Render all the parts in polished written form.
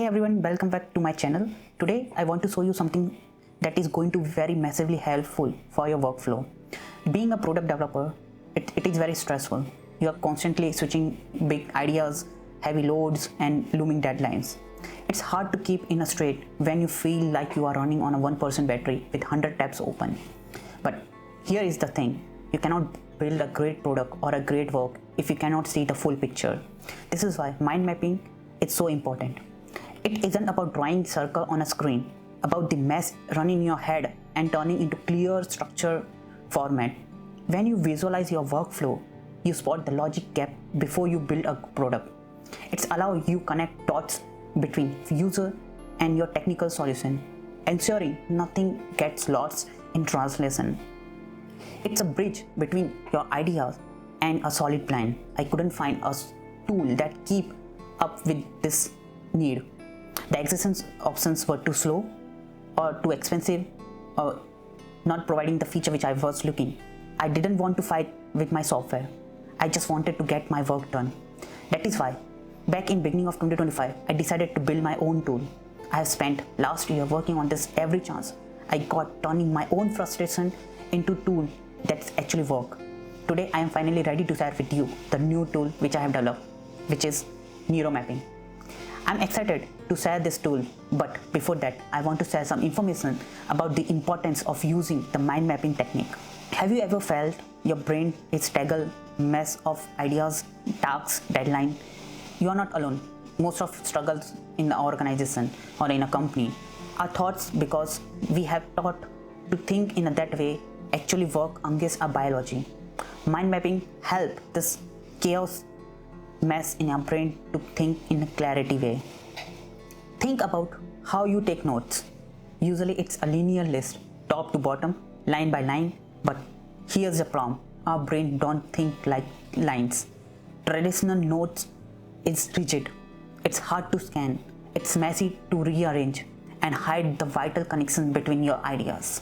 Hey everyone, welcome back to my channel. Today I want to show you something that is going to be very massively helpful for your workflow. Being a product developer, it is very stressful. You are constantly switching big ideas, heavy loads and looming deadlines. It's hard to keep in a straight when you feel like you are running on a 1% battery with 100 tabs open. But here is the thing, you cannot build a great product or a great work if you cannot see the full picture. This is why mind mapping is so important. It isn't about drawing circle on a screen, about the mess running in your head and turning into clear structure format. When you visualize your workflow, you spot the logic gap before you build a product. It's allow you connect dots between user and your technical solution, ensuring nothing gets lost in translation. It's a bridge between your ideas and a solid plan. I couldn't find a tool that keep up with this need. The existing options were too slow or too expensive or not providing the feature which I was looking. I didn't want to fight with my software. I just wanted to get my work done. That is why back in beginning of 2025, I decided to build my own tool. I have spent last year working on this every chance I got, turning my own frustration into tool that's actually work. Today I am finally ready to share with you the new tool which I have developed, which is Neuron Mapping. I'm excited to share this tool, but before that I want to share some information about the importance of using the mind mapping technique. Have you ever felt your brain is tangled mess of ideas, tasks, deadline? You are not alone. Most of struggles in the organization or in a company are thoughts because we have taught to think in that way actually work against our biology. Mind mapping help this chaos mess in your brain to think in a clarity way. Think about how you take notes. Usually it's a linear list, top to bottom, line by line, but here's the problem. Our brain don't think like lines. Traditional notes is rigid. It's hard to scan. It's messy to rearrange and hide the vital connection between your ideas.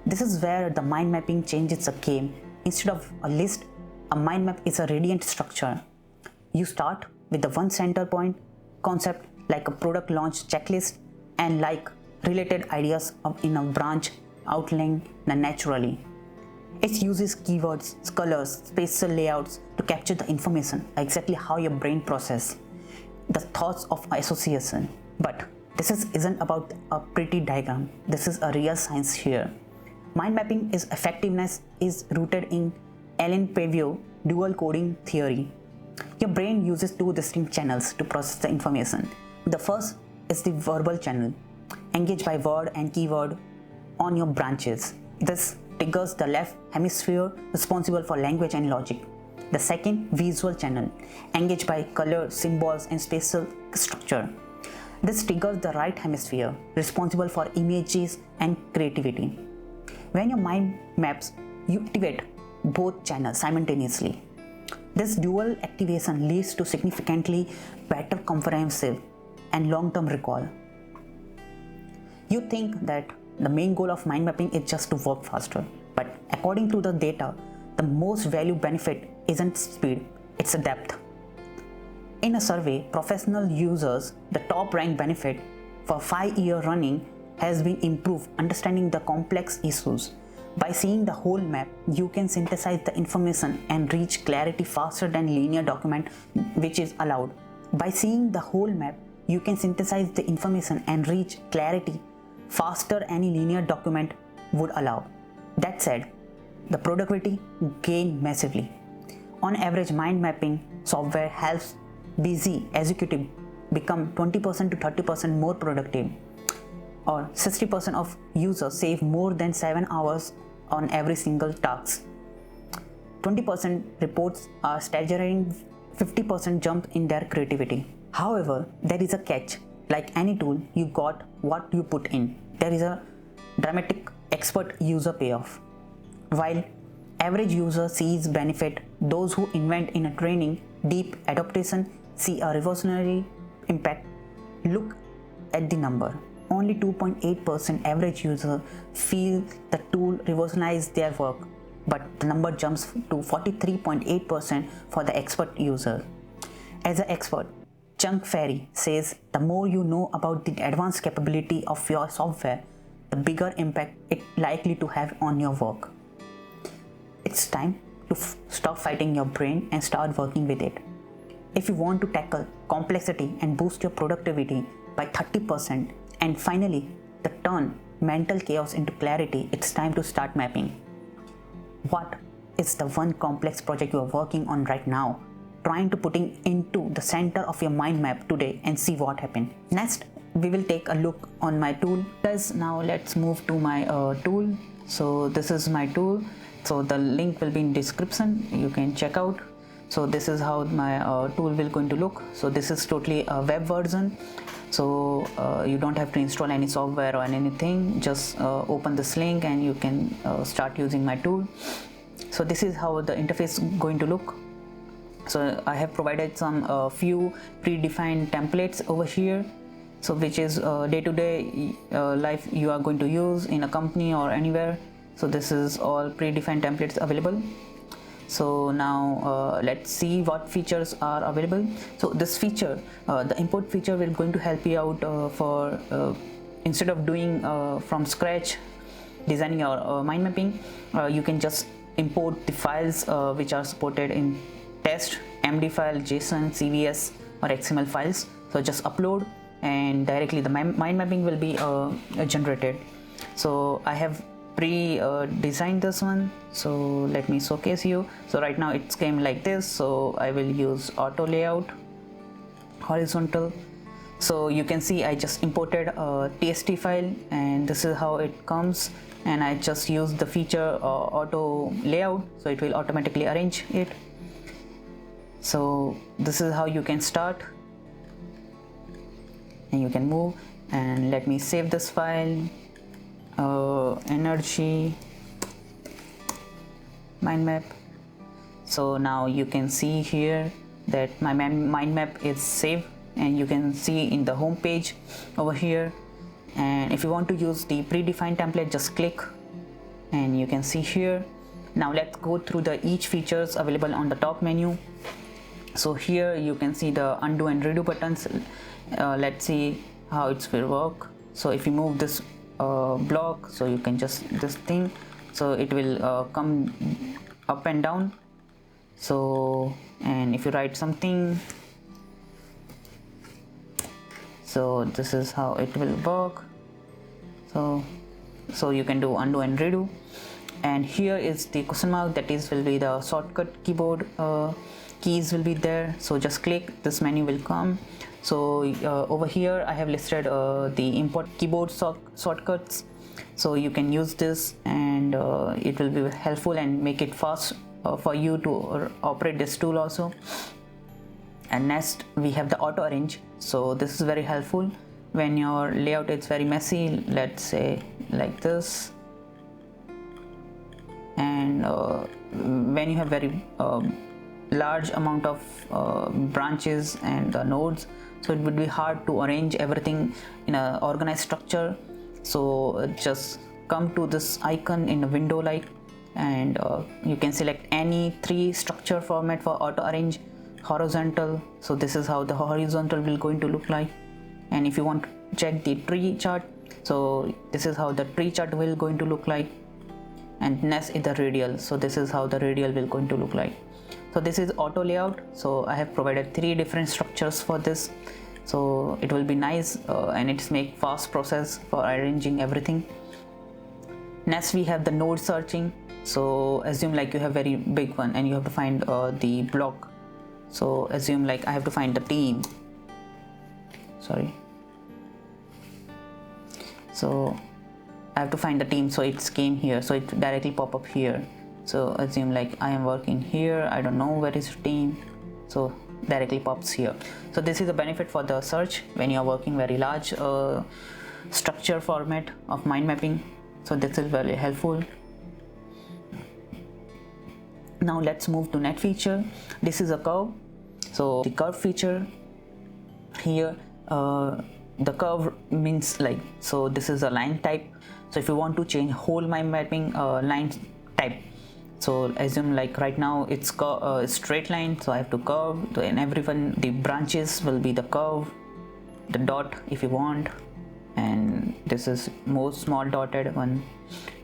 This is where the mind mapping changes the game. Instead of a list, a mind map is a radiant structure. You start with the one center point concept like a product launch checklist and like related ideas in a branch outline naturally. It uses keywords, colors, spatial layouts to capture the information exactly how your brain processes the thoughts of association. But this isn't about a pretty diagram. This is a real science here. Mind mapping is effectiveness is rooted in Alan Pavio dual coding theory. Your brain uses two distinct channels to process the information. The first is the verbal channel, engaged by word and keyword on your branches. This triggers the left hemisphere responsible for language and logic. The second, visual channel, engaged by color, symbols and spatial structure. This triggers the right hemisphere responsible for images and creativity. When your mind maps, you activate both channels simultaneously. This dual activation leads to significantly better comprehensive and long-term recall. You think that the main goal of mind mapping is just to work faster, but according to the data, the most value benefit isn't speed, it's a depth. In a survey, professional users, the top rank benefit for 5 years running has been improved understanding the complex issues. By seeing the whole map, you can synthesize the information and reach clarity faster than linear document which is allowed. By seeing the whole map, you can synthesize the information and reach clarity faster any linear document would allow. That said, the productivity gain massively. On average, mind mapping software helps busy executive become 20% to 30% more productive, or 60% of users save more than 7 hours on every single task. 20% reports a staggering 50% jump in their creativity. However, there is a catch. Like any tool, you got what you put in. There is a dramatic expert user payoff. While average user sees benefit, those who invent in a training deep adaptation see a revolutionary impact. Look at the number. Only 2.8% average user feel the tool revolutionized their work, but the number jumps to 43.8% for the expert user. As an expert, Chunk Fairy says the more you know about the advanced capability of your software, the bigger impact it likely to have on your work. It's time to stop fighting your brain and start working with it. If you want to tackle complexity and boost your productivity by 30% and finally turn mental chaos into clarity, it's time to start mapping. What is the one complex project you are working on right now? Trying to putting into the center of your mind map today and see what happened. Next, we will take a look on my tool. Guys, now let's move to my tool. So this is my tool. So the link will be in description. You can check out. So this is how my tool will going to look. So this is totally a web version. So you don't have to install any software or anything. Just open this link and you can start using my tool. So this is how the interface is going to look. So I have provided some few predefined templates over here, so which is day-to-day life you are going to use in a company or anywhere. So this is all predefined templates available. So now let's see what features are available. So this feature, the import feature, will going to help you out for instead of doing from scratch designing your mind mapping, you can just import the files which are supported in test, MD file, JSON, CVS or XML files. So just upload and directly the mind mapping will be generated. So I have pre-designed this one, so let me showcase you. So right now it came like this, so I will use auto layout, horizontal. So you can see I just imported a TXT file and this is how it comes, and I just use the feature auto layout, so it will automatically arrange it. So this is how you can start and you can move. And let me save this file, energy mind map. So now you can see here that my mind map is saved, and you can see in the home page over here. And if you want to use the predefined template, just click and you can see here. Now let's go through the each features available on the top menu. So here you can see the undo and redo buttons. Let's see how it will work. So if you move this block, so you can just this thing, so it will come up and down. So and if you write something, so this is how it will work. So you can do undo and redo. And here is the question mark, that is will be the shortcut keyboard keys will be there. So just click, this menu will come. So over here I have listed the import keyboard shortcuts, so you can use this and it will be helpful and make it fast for you to operate this tool also. And next we have the auto arrange. So this is very helpful when your layout is very messy, let's say like this, and when you have very large amount of branches and nodes, so it would be hard to arrange everything in a organized structure. So just come to this icon in a window like, and you can select any 3 structure format for auto arrange. Horizontal, so this is how the horizontal will going to look like. And if you want to check the tree chart, so this is how the tree chart will going to look like. And next is the radial, so this is how the radial will going to look like. So this is auto layout. So I have provided 3 different structures for this, so it will be nice and it's make fast process for arranging everything. Next we have the node searching. So assume like you have very big one and you have to find the block. So assume like I have to find the team, sorry, so I have to find the team, so it came here, so it directly pop up here. So assume like I am working here, I don't know where is team, so directly pops here. So this is a benefit for the search when you are working very large structure format of mind mapping. So this is very helpful. Now let's move to net feature. This is a curve. So the curve feature here, the curve means like, so this is a line type. So if you want to change whole mind mapping line type, So assume like right now it's straight line, so I have to curve, and everyone, the branches will be the curve, the dot if you want, and this is more small dotted one,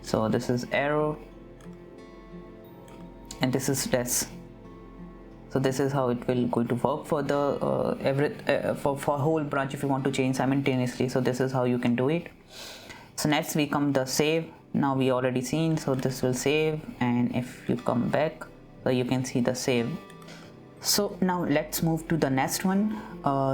so this is arrow, and this is dash. So this is how it will going to work for the for whole branch if you want to change simultaneously. So this is how you can do it. So next we come the save. Now we already seen, so this will save, and if you come back, so you can see the save. So now let's move to the next one,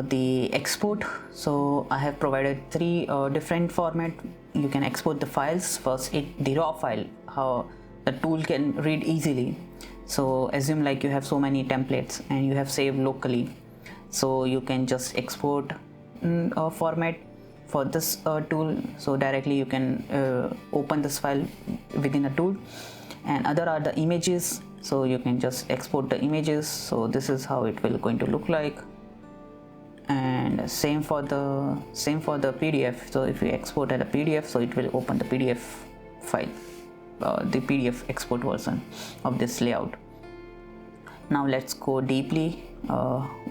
the export. So I have provided three different format. You can export the files. First, the raw file, how the tool can read easily. So assume like you have so many templates and you have saved locally, so you can just export a format for this tool. So directly you can open this file within a tool, and other are the images, so you can just export the images. So this is how it will going to look like, and same for the PDF. So if you export as a PDF, so it will open the PDF file, the PDF export version of this layout. Now let's go deeply.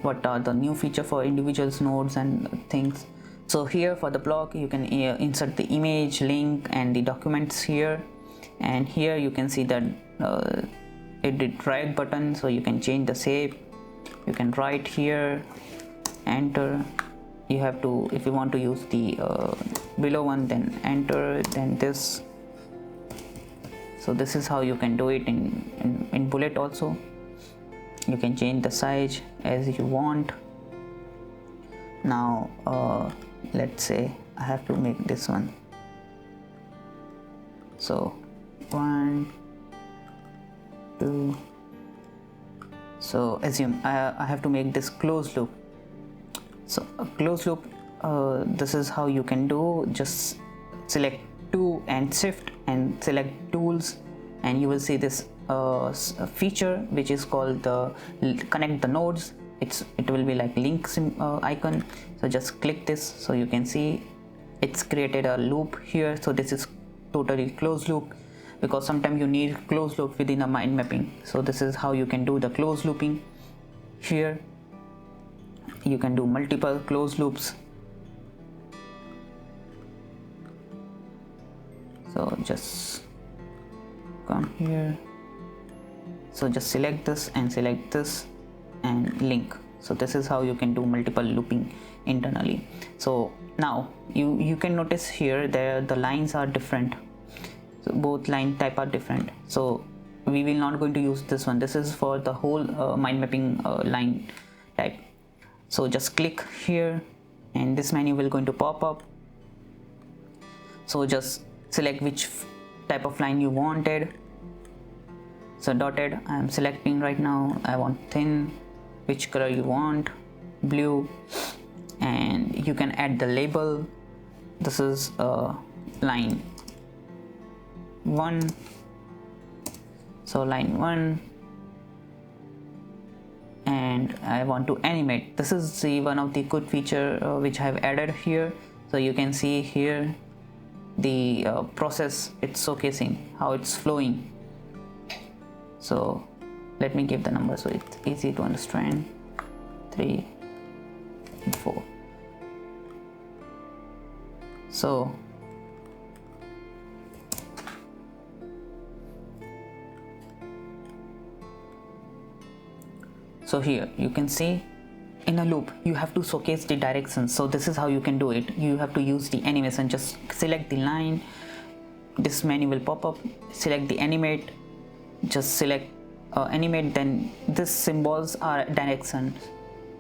What are the new feature for individuals, nodes and things? So here for the block, you can insert the image, link, and the documents here, and here you can see that edit drag button, so you can change the shape. You can write here, enter. You have to, if you want to use the below one, then enter, then this. So this is how you can do it in bullet also. You can change the size as you want. Now let's say I have to make this one, so 1, 2. So assume I have to make this closed loop. So a closed loop, this is how you can do. Just select 2 and shift and select tools, and you will see this feature which is called the connect the nodes. It will be like link icon. So just click this, so you can see it's created a loop here. So this is totally closed loop, because sometimes you need closed loop within a mind mapping. So this is how you can do the closed looping. Here you can do multiple closed loops. So just come here, so just select this and select this and link. So this is how you can do multiple looping internally. So now you can notice here the lines are different, so both line type are different. So we will not going to use this one. This is for the whole mind mapping line type. So just click here, and this menu will going to pop up. So just select which type of line you wanted. So dotted, I am selecting right now. I want thin. Which color you want? Blue. And you can add the label. This is line 1. So line 1. And I want to animate. This is the one of the good feature which I have added here. So you can see here the process, it's showcasing how it's flowing. So let me give the number so it's easy to understand. 3 and 4. So here you can see in a loop you have to showcase the directions. So this is how you can do it. You have to use the animation. Just select the line, this menu will pop up, select the animate, just select animate, then this symbols are direction.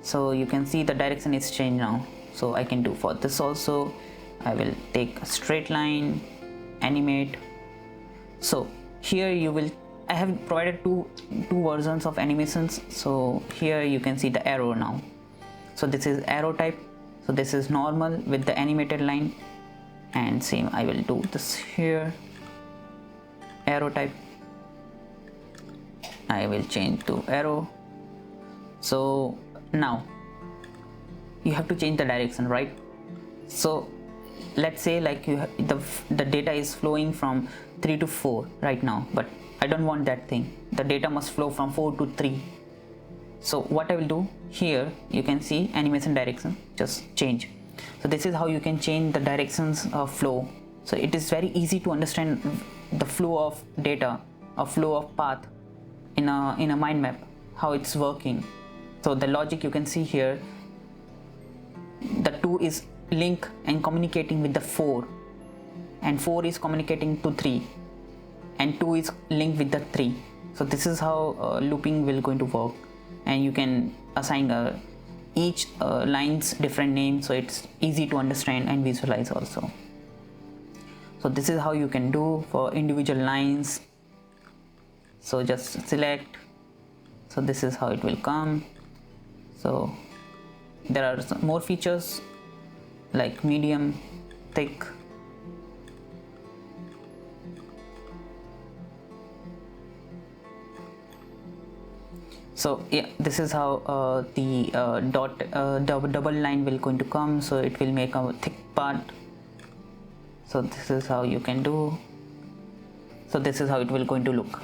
So you can see the direction is changed now. So I can do for this also. I will take a straight line, animate. So here you will, I have provided two versions of animations. So here you can see the arrow now. So this is arrow type. So this is normal with the animated line, and same I will do this here, arrow type. I will change to arrow. So now you have to change the direction, right? So let's say like the data is flowing from 3 to 4 right now, but I don't want that thing. The data must flow from 4 to 3. So what I will do here, you can see animation direction just change. So this is how you can change the directions of flow. So it is very easy to understand the flow of data, a flow of path in a mind map, how it's working. So the logic you can see here, the 2 is link and communicating with the 4, and 4 is communicating to 3, and 2 is linked with the 3. So this is how looping will going to work, and you can assign each lines different names, so it's easy to understand and visualize also. So this is how you can do for individual lines. So just select, so this is how it will come. So there are some more features like medium, thick. So yeah, this is how the double line will going to come, so it will make a thick part. So this is how you can do. So this is how it will going to look.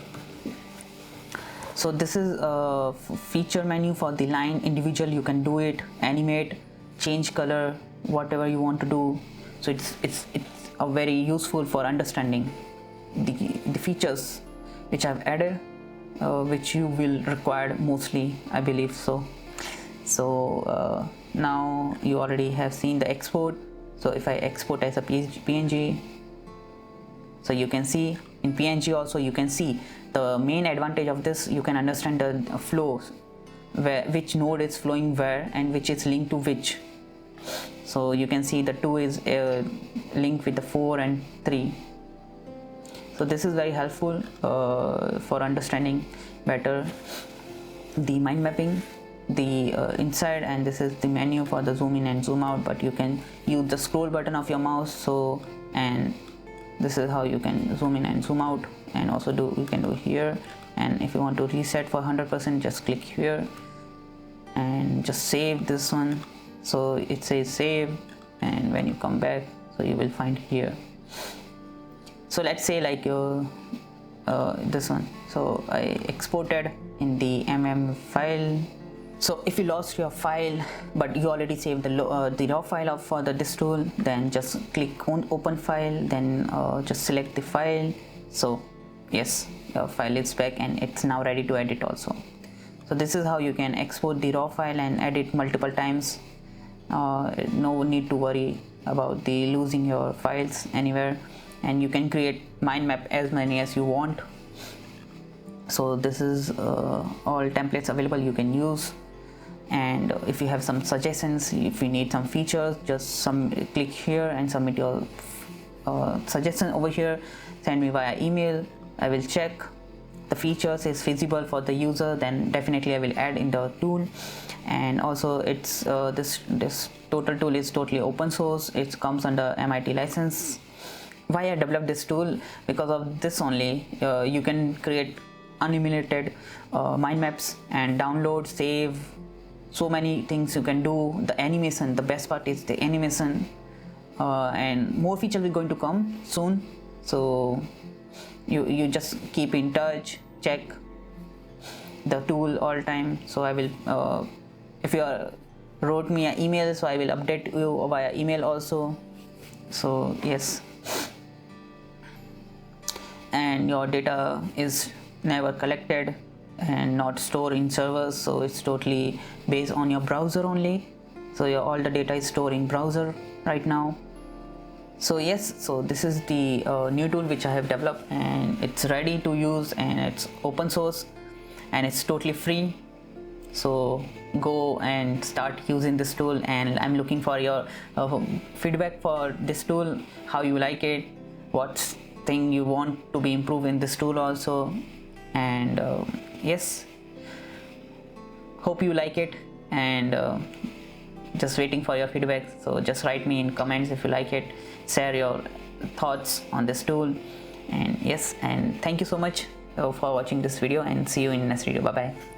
So this is a feature menu for the line. Individual, you can do it, animate, change color, whatever you want to do. So it's a very useful for understanding the features which I've added, which you will require mostly, I believe so. So now you already have seen the export. So if I export as a PNG, so you can see in PNG also you can see the main advantage of this. You can understand the flows, which node is flowing where and which is linked to which. So you can see the 2 is linked with the 4 and 3. So this is very helpful for understanding better the mind mapping, the inside, and this is the menu for the zoom in and zoom out, but you can use the scroll button of your mouse. So, and this is how you can zoom in and zoom out, and also you can do here. And if you want to reset for 100%, just click here and just save this one. So it says save, and when you come back, so you will find here. So let's say like this one. So I exported in the file. So if you lost your file but you already saved the raw file for this tool, then just click on open file, then just select the file. So yes, your file is back and it's now ready to edit also. So this is how you can export the raw file and edit multiple times. No need to worry about the losing your files anywhere, and you can create mind map as many as you want. So this is all templates available you can use. And if you have some suggestions, if you need some features, just click here and submit your suggestion over here. Send me via email. I will check the features is feasible for the user, then definitely I will add in the tool. And also it's this total tool is totally open source. It comes under MIT license. Why I developed this tool? Because of this only. You can create unlimited mind maps and download, save, so many things you can do. The animation, the best part is the animation, and more features are going to come soon. So you just keep in touch, check the tool all time. So I will if you wrote me an email, so I will update you via email also. So yes, and your data is never collected and not stored in servers, so it's totally based on your browser only. So all the data is stored in browser right now. So yes, so this is the new tool which I have developed, and it's ready to use, and it's open source and it's totally free. So go and start using this tool, and I'm looking for your feedback for this tool, how you like it, what thing you want to be improved in this tool also. And yes, hope you like it, and just waiting for your feedback. So just write me in comments if you like it, share your thoughts on this tool. And yes, and thank you so much for watching this video, and see you in next video. Bye bye.